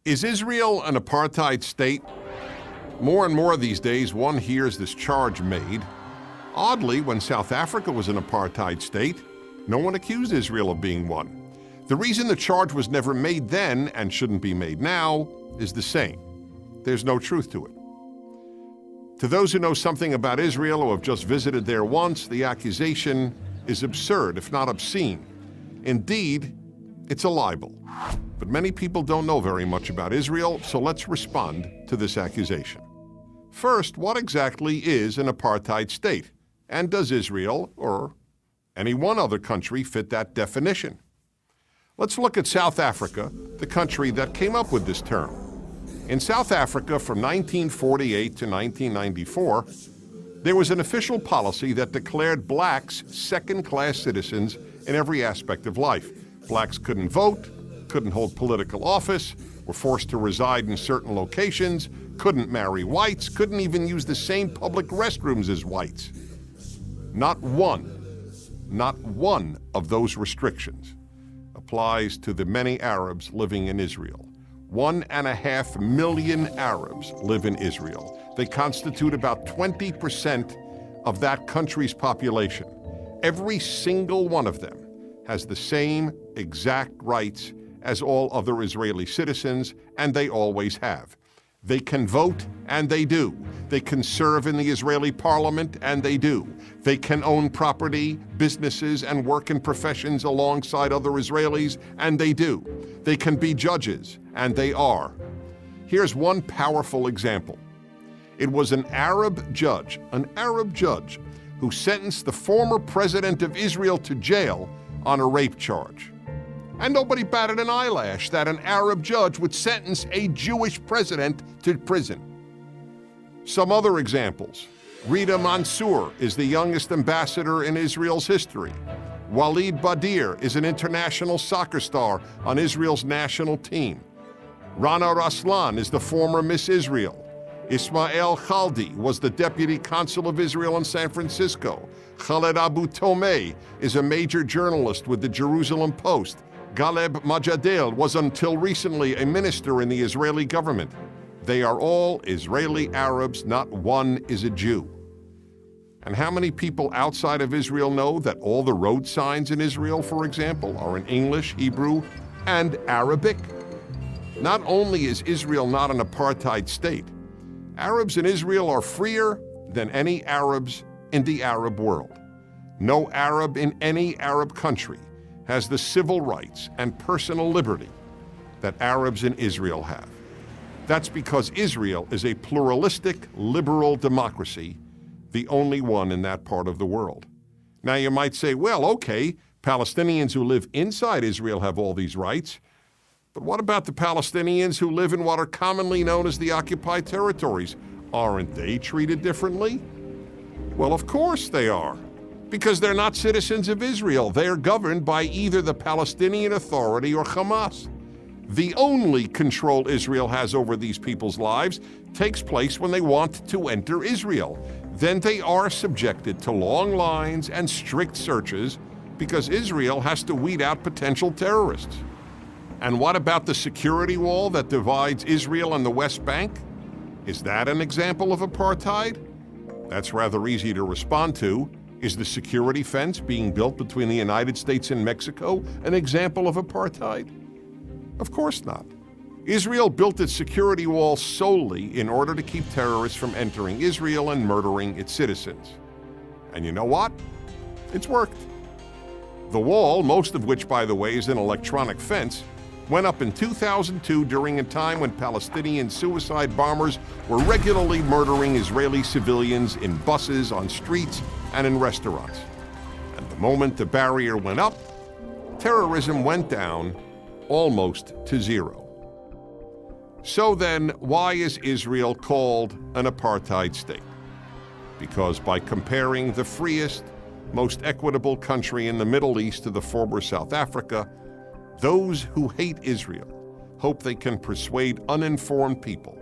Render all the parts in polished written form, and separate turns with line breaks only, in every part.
Is Israel an apartheid state? More and more these days, one hears this charge made. Oddly, when South Africa was an apartheid state, no one accused Israel of being one. The reason the charge was never made then, and shouldn't be made now, is the same. There's no truth to it. To those who know something about Israel or have just visited there once, the accusation is absurd, if not obscene. Indeed, it's a libel. But many people don't know very much about Israel, so let's respond to this accusation. First, what exactly is an apartheid state? And does Israel, or any one other country, fit that definition? Let's look at South Africa, the country that came up with this term. In South Africa from 1948 to 1994, there was an official policy that declared blacks second-class citizens in every aspect of life. Blacks couldn't vote, couldn't hold political office, were forced to reside in certain locations, couldn't marry whites, couldn't even use the same public restrooms as whites. Not one of those restrictions applies to the many Arabs living in Israel. 1.5 million Arabs live in Israel. They constitute about 20% of that country's population. Every single one of them has the same exact rights as all other Israeli citizens, and they always have. They can vote, and they do. They can serve in the Israeli parliament, and they do. They can own property, businesses, and work in professions alongside other Israelis, and they do. They can be judges, and they are. Here's one powerful example. It was an Arab judge, who sentenced the former president of Israel to jail on a rape charge. And nobody batted an eyelash that an Arab judge would sentence a Jewish president to prison. Some other examples. Rita Mansour is the youngest ambassador in Israel's history. Walid Badir is an international soccer star on Israel's national team. Rana Raslan is the former Miss Israel. Ismail Khaldi was the deputy consul of Israel in San Francisco. Khaled Abu Tomei is a major journalist with the Jerusalem Post. Galeb Majadel was until recently a minister in the Israeli government. They are all Israeli Arabs, not one is a Jew. And how many people outside of Israel know that all the road signs in Israel, for example, are in English, Hebrew, and Arabic? Not only is Israel not an apartheid state, Arabs in Israel are freer than any Arabs in the Arab world. No Arab in any Arab country has the civil rights and personal liberty that Arabs in Israel have. That's because Israel is a pluralistic, liberal democracy, the only one in that part of the world. Now you might say, well, okay, Palestinians who live inside Israel have all these rights, but what about the Palestinians who live in what are commonly known as the occupied territories? Aren't they treated differently? Well, of course they are, because they're not citizens of Israel. They are governed by either the Palestinian Authority or Hamas. The only control Israel has over these people's lives takes place when they want to enter Israel. Then they are subjected to long lines and strict searches because Israel has to weed out potential terrorists. And what about the security wall that divides Israel and the West Bank? Is that an example of apartheid? That's rather easy to respond to. Is the security fence being built between the United States and Mexico an example of apartheid? Of course not. Israel built its security wall solely in order to keep terrorists from entering Israel and murdering its citizens. And you know what? It's worked. The wall, most of which, by the way, is an electronic fence, went up in 2002 during a time when Palestinian suicide bombers were regularly murdering Israeli civilians in buses, on streets, and in restaurants. And the moment the barrier went up, terrorism went down almost to zero. So then, why is Israel called an apartheid state? Because by comparing the freest, most equitable country in the Middle East to the former South Africa, those who hate Israel hope they can persuade uninformed people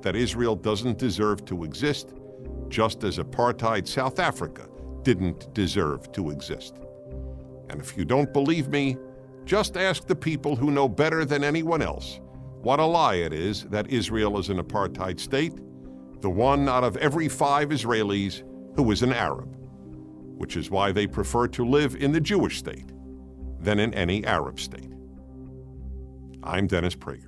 that Israel doesn't deserve to exist, just as apartheid South Africa didn't deserve to exist. And if you don't believe me, just ask the people who know better than anyone else what a lie it is that Israel is an apartheid state, the one out of every 5 Israelis who is an Arab, which is why they prefer to live in the Jewish state than in any Arab state. I'm Dennis Prager.